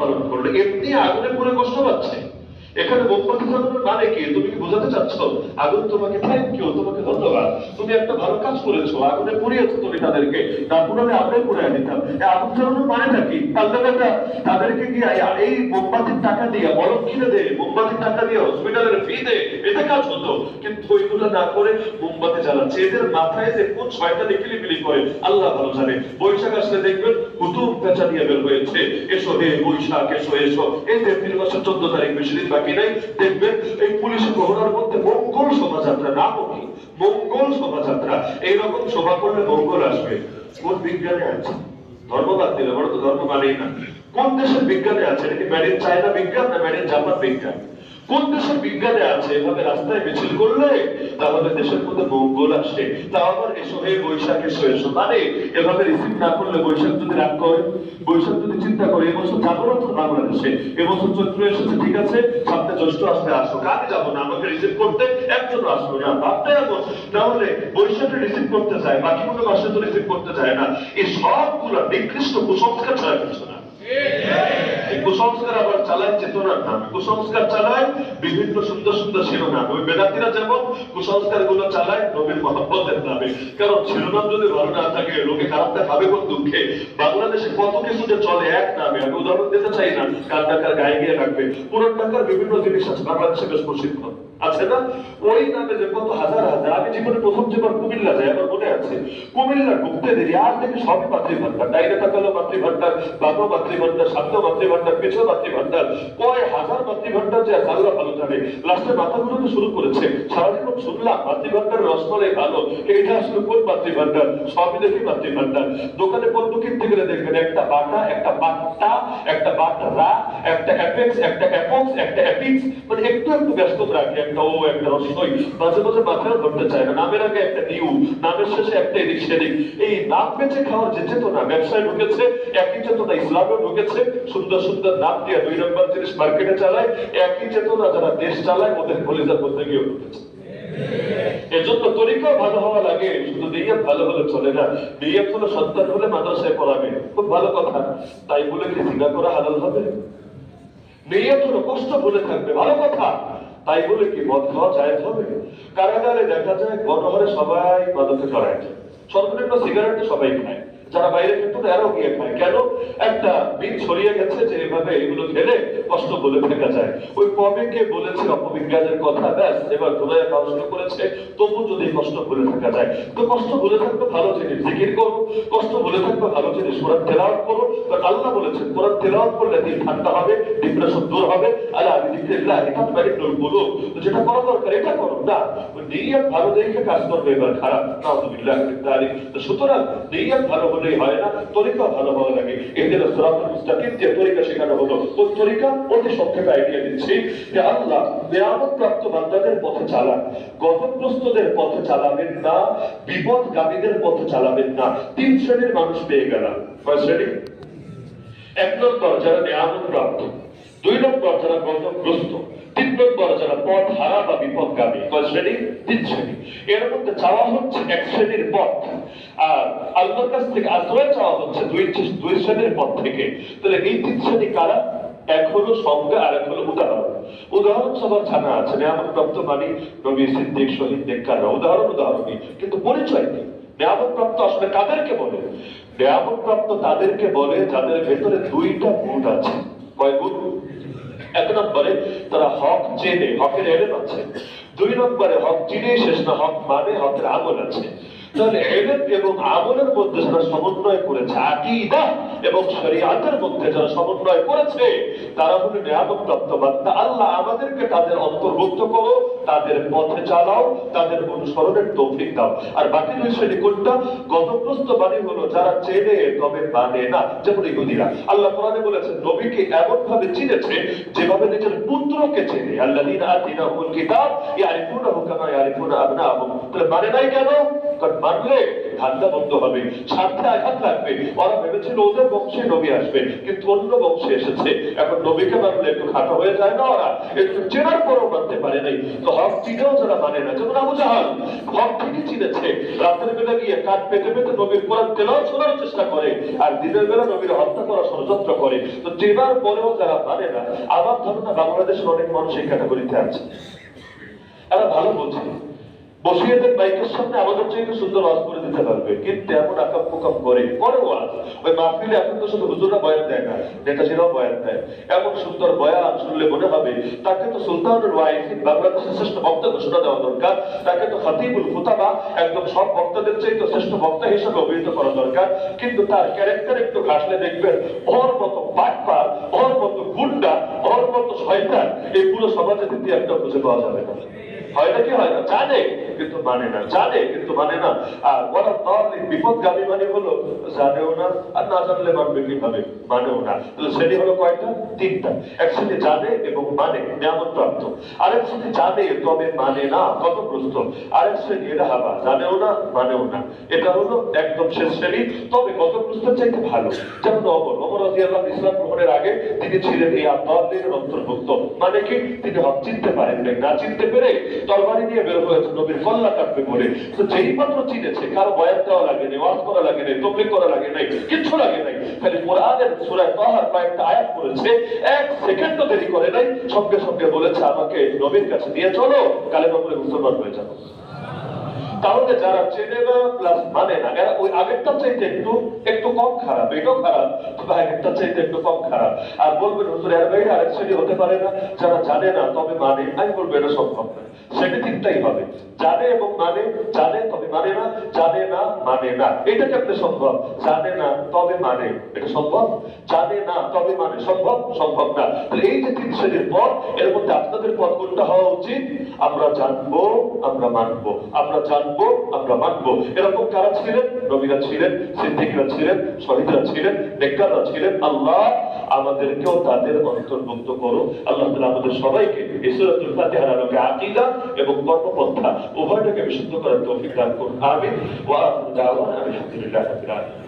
পালন করলো, এমনি আগুনে পুড়ে কষ্ট পাচ্ছে। এখানে মোমবাতি জ্বালানোর মানে কি? তুমি কি বোঝাতে চাচ্ছ আগুন তোমাকে থ্যাংক ইউ, তোমাকে ধন্যবাদ, তুমি একটা ভালো কাজ করেছো, আগুনে পুড়িয়েছো তুমি তাদেরকে, না পুরালে আমরাই পুড়ে দিতাম। আগুন জ্বালানোর মানেটা কি? পাল্টাটা তাদেরকে কি এই মোমবাতির টাকা দিয়ে বরফ কিনে দে, মোমবাতির টাকা দিয়ে হসপিটালের ফি দে, এতে কাজ হতো। কিন্তু ওইগুলো না করে মোমবাতি জ্বালাচ্ছে। এদের মাথায় যে কোন শয়তানি কিলিবিলি করে আল্লাহ ভালো জানে। বৈশাখ আসলে দেখবেন হুতুম পেঁচা নিয়ে বের হয়েছে, এসো হে বৈশাখ এসো এসো। এই এপ্রিল মাসের 14 তারিখ, বেশি দিন বাকি নাই, দেখবেন এই পুলিশ প্রহরার মধ্যে মঙ্গল শোভাযাত্রা, নামও কি মঙ্গল শোভাযাত্রা। এইরকম শোভা করলে মঙ্গল আসবে। কোন বিজ্ঞানে আছে? ধর্মবাদ দিলে বড় তো ধর্ম মানেই না। কোন দেশের বিজ্ঞানে আছে? এটা কি মেড ইন চায়না বিজ্ঞান না মেড ইন জাপান বিজ্ঞান? কোন দেশের বিজ্ঞানে আছে এভাবে রাস্তায় মিছিল করলে তাহলে দেশের মধ্যে মঙ্গল আসে? তাও আবার এসো হে বৈশাখ এসো এসো মানে এভাবে রিসিভ না করলে বৈশাখ যদি রাগ করে, বৈশাখ যদি চিন্তা করে এবছর যাবো না তো বাংলাদেশে, এবছর চৈত্র এসেছে ঠিক আছে, সামনে জ্যৈষ্ঠ আসলে আসো, আমি যাবো না, আমাকে রিসিভ করতে একজনও আসলো না, ভাবতে এমন। তাহলে বৈশাখে রিসিভ করতে চায়, বাকি কোনো মাসে তো রিসিভ করতে চায় না। এই সবগুলো নিকৃষ্ট কুসংস্কার ছাড়া কিছু না। কুসংস্কার আবার চালায় চেতনার নামে, কুসংস্কার চালায় বিভিন্ন সুন্দর সুন্দর শিরোনাম। ওই বেদাতিরা যেমন কুসংস্কার গুলো চালায় নবীর মহব্বতের নামে। কারণ শিরোনাম যদি ভালো না থাকে লোকে খারাপটা খাবে কোন দুঃখে। বাংলাদেশে কত কিছু যে চলে এক নামে, আমি উদাহরণ দিতে চাই না, কার টাকার গায়ে গিয়ে রাখবে। পুরান টাকার বিভিন্ন জিনিস আছে বাংলাদেশে বেশ প্রসিদ্ধ আছে না? ওই নামে যে কত হাজার হাজার। আমি জীবনে প্রথম যেবার কুমিল্লা যাই আমার মনে আছে, কুমিল্লা ঢুকতে দেরি আর দেখি সবই মাতৃভান্ডার, ডাইনে তাকালো মাতৃভান্ডার, বামও মাতৃভান্ডার, সামনে মাতৃভান্ডার, পিছনে মাতৃভান্ডার, কয় হাজার মাতৃভান্ডার যে আল্লাহ ভালো জানে। লাস্টে মাথা ঘুরতে শুরু করেছে। সারা জীবন শুনলাম মাতৃভান্ডার রসমালাই ভালো, এটা আসলে কোন মাতৃভান্ডার? সবই দেখি মাতৃভান্ডার। দোকানে পণ্য কিনতে গেলে দেখবেন একটা বাটা, একটা বাট্টা, একটা বাটরা, একটা অ্যাপেক্স, একটা অ্যাপক্স, একটা অ্যাপিক্স, মানে একটু একটু ব্যস্ত রাখে, একটা ও একটা রসই। মাঝে মাঝে মাথায় ধরতে চায় না, নামের আগে একটা নিউ, নামের শেষে একটা এদিক সেদিক। এই নাম বেঁচে খাওয়ার যে চেতনা ব্যবসায় ঢুকেছে, একই চেতনা ইসলামে ঢুকেছে। সুন্দর সুন্দর নাম দিয়ে 2 নম্বর জিনিস মার্কেটে চালায়, একই চেতনা যারা দেশ চালায় ওদের কলিজার মধ্যে গিয়ে ঢুকেছে। এজন্য তরিকাও ভালো হওয়া লাগে, শুধু নিয়ত ভালো হলে চলে না। নিয়ত হলো সন্তান হলে মাদ্রাসায় পড়াবে, খুব ভালো কথা। তাই বলে কি জিনা করা হালাল হবে? নিয়ত হলো কষ্ট বলে থাকবে, ভালো কথা। তাই বলে কি মদ খাওয়া জায়েজ হবে? কারাগারে দেখা যায় গণহারে সবাই মাদকে জড়ায় যায়, সর্বনিম্ন সিগারেট সবাই খায়, যারা বাইরে কিন্তু এরাও গিয়ে খায়। কেন? একটা বিল ছড়িয়ে গেছে যে এভাবে এগুলো খেলে কষ্ট বলে থাকা যায়। ওই কবে কে বলেছে অপবিজ্ঞানের কথা, ব্যাস এবার ধুলাইয়া খাওয়া শুরু করেছে। তবু যদি কষ্ট বলে থাকা যায়, তো কষ্ট বলে থাকবে ভালো জিনিস, জিকির করো। কষ্ট বলে থাকবে ভালো জিনিস, কোরআন তেলাওয়াত করো। কারণ আল্লাহ বলেছেন কোরআন তেলাওয়াত করলে দিল ঠান্ডা হবে, ডিপ্রেশন দূর হবে। আল্লাহ বিযিকরিল্লাহ তাতমাইন্নুল কুলুব। তো যেটা করা দরকার এটা করো না। ওই নিয়ত ভালো দেখে কাজ করবে, এবার খারাপ নাউযুবিল্লাহ মিন যালিক। তো সুতরাং নিয়ত ভালো হলেই হয় না, তরিকা ভালো হওয়া লাগে। ইহদিনাস সিরাতাল মুস্তাকিম যে তরিকা শেখানো হলো, ওই তরিকা অতি সংক্ষেপে আইডিয়া দিচ্ছি যে আল্লাহ নিয়ামত প্রাপ্ত বান্দাদের পথে চালান, গজবগ্রস্তদের পথে চালাবেন না, বিপদগামীদের পথে চালাবেন না। 3 শ্রেণীর মানুষ পেয়ে গেলাম। কয় শ্রেণী? 1 নম্বর যারা নিয়ামত প্রাপ্ত, 2 নম্বর যারা গজবগ্রস্ত, 3 নম্বর যারা পথ হারা বা বিপদগামী। কয় শ্রেণী? 3 শ্রেণী। এর মধ্যে চাওয়া হচ্ছে 1 শ্রেণীর পথ, আর আল্লাহর কাছ থেকে আশ্রয় চাওয়া হচ্ছে 2 শ্রেণীর পথ থেকে। তাহলে এই 3 শ্রেণী কারা? এক হলো সংজ্ঞা আর এক হলো উদাহরণ। উদাহরণ সবার জানা আছে, নিয়ামত প্রাপ্ত মানে নবী, সিদ্দিক, শহীদ, নেককাররা। উদাহরণই, কিন্তু পরিচয় নেই। নিয়ামত প্রাপ্ত আসলে কাদেরকে বলে? নিয়ামত প্রাপ্ত তাদেরকে বলে যাদের ভেতরে 2টা গুণ আছে। কয় গুণ? 1 নম্বরে তারা হক চেনে, হকের এলেম আছে। 2 নম্বরে হক চিনে শেষ না, হক মানে, হকের আমল আছে। তাহলে ইলম এবং আমলের মধ্যে যারা সমন্বয় করেছে, আকীদা এবং শরীয়তের মধ্যে যারা সমন্বয় করেছে, তারা হলো নিয়ামত প্রাপ্ত বান্দা। আল্লাহ আমাদেরকে তাদের অন্তর্ভুক্ত করো, তাদের পথে চালাও, তাদের অনুসরণের তৌফিক দাও। আর বাকি 2 শ্রেণী কোনটা? গজবগ্রস্ত বাণী হলো যারা চেনে তবে মানে না, যেমন ইহুদিরা। আল্লাহ কোরআনে বলেছেন নবীকে এমন ভাবে চিনেছে যেভাবে নিজের পুত্রকে চেনে। আল্লাযীনা আতাইনাহুমুল কিতাব ইয়ারিফুনাহু কামা ইয়ারিফুনা আবনাআহুম। তাহলে মানে নাই কেন? কারণ মানলে ধান্দা বন্ধ হবে, স্বার্থে আঘাত লাগবে। ওরা ভেবেছিল ওদের বংশে নবী আসবে, কিন্তু অন্য বংশে এসেছে। এখন নবীকে মানলে একটু খাটো হয়ে যায় না? ওরা একটু চেনার পরও মানতে পারে নাই। তো হক চিনেও যারা মানে না, যেমন আবু জাহাল হক ঠিকই চিনেছে, রাতের বেলা গিয়ে কাঠ পেতে পেতে নবীর কোরআন তেলাওয়াত শোনার চেষ্টা করে, আর দিনের বেলা নবীর হত্যা করার ষড়যন্ত্র করে। তো চেনার পরেও যারা মানে না, আমার ধারণা বাংলাদেশের অনেক মানুষ এই ক্যাটাগরিতে আছে। এরা ভালো বোঝে, বসিয়ে দেন মাইকের সামনে আমাদের চাইতে সুন্দর ওয়াজ করে দিতে পারবে, কিন্তু এমন আকাম কুকাম করে ওয়াজ। ওই মাহফিলে এখন তো শুধু হুজুররা বয়ান দেয় না, নেতাজিরাও বয়ান দেয়। এমন সুন্দর বয়ান শুনলে মনে হবে তাকে তো সুলতানুল ওয়াইজিন, বাংলাদেশের শ্রেষ্ঠ বক্তা ঘোষণা দেওয়া দরকার। তাকে তো খাতিবুল খুতাবা, একদম সব বক্তাদের চাইতে শ্রেষ্ঠ বক্তা হিসেবে অভিহিত করা দরকার। কিন্তু তার ক্যারেক্টার একটু ঘাসলে দেখবেন ওর মতো বাটপার, ওর মতো গুন্ডা, ওর মতো শয়তান এই পুরো সমাজে দ্বিতীয় একটা খুঁজে পাওয়া যাবে না। হয় নাকি হয় না? জানে কিন্তু মানে না, জানে কিন্তু মানে না। আর বলা তাহলে বিপদগামী মানে হলো জানেও না, আর না জানলে মানবে কিভাবে, মানেও না। তাহলে শ্রেণী হলো কয়টা? তিনটা। এক শ্রেণী জানে এবং মানে, নিয়ামত প্রাপ্ত। আরেক শ্রেণী জানে তবে মানে না, কতগ্রস্ত। আরেক শ্রেণী এটা হাবা, জানেও না মানেও না, এটা হলো একদম শেষ শ্রেণী, তবে কতগ্রস্তের চাইতে ভালো। যেমন ওমর রাদিয়াল্লাহু ইসলাম গ্রহণের আগে তিনি ছিলেন এই আব্বাসের অন্তর্ভুক্ত। মানে কি, তিনি হক চিনতে পারেন নাই, না চিনতে পেরে তরবারি নিয়ে বের হয়েছে নবীর কল্লা কাটবে বলে। তো যেই মাত্র চিনেছে, কারো বয়ান দেওয়া লাগে নাই, ওয়াজ করা লাগে নাই, তবলিগ করা লাগে নাই, কিচ্ছু লাগে নাই, খালি কোরআনের সূরা তাহার কয়েকটা আয়াত পড়েছে, এক সেকেন্ডও দেরি করে নাই, সঙ্গে সঙ্গে বলেছে আমাকে নবীর কাছে নিয়ে চলো, কালেমা পড়ে মুসলমান হয়ে যাবো। তাহলে যারা চেনে না প্লাস মানে না, এরা ওই আগেরটা চাইতে একটু একটু কম খারাপ, এটাও খারাপ তবে আগেরটা চাইতে একটু কম খারাপ। আর বলবেন হুজুর এর বাইরে আরেক শ্রেণী হতে পারে না, যারা জানে না তবে মানে। আমি বলবো এটা সম্ভব না, শ্রেণী তিনটাই হবে, জানে এবং মানে, জানে তবে মানে না, জানে না মানে না। এটা কেমনে সম্ভব? জানে না তবে মানে, এটা সম্ভব? জানে না তবে মানে সম্ভব? সম্ভব না। তাহলে এই যে তিন শ্রেণীর পথ, এর মধ্যে আপনাদের পথ কোনটা হওয়া উচিত? আমরা জানবো, আমরা মানবো, আমরা জানবো, আমরা মানবো। এরকম কারা ছিলেন? নবীরা ছিলেন, সিদ্দিকরা ছিলেন, শহীদরা ছিলেন, নেককাররা ছিলেন। আল্লাহ আমাদেরকেও তাদের অন্তর্ভুক্ত করো। আল্লাহ তাআলা আমাদের সবাইকে এই সূরাতুল ফাতিহার আলোকে আকীদা এবং কর্মপন্থা উভয়টাকে বিশুদ্ধ করার তৌফিক দান করুন। আমিন। ওয়া আখিরু দাওয়ানা আলহামদুলিল্লাহি রাব্বিল আলামিন।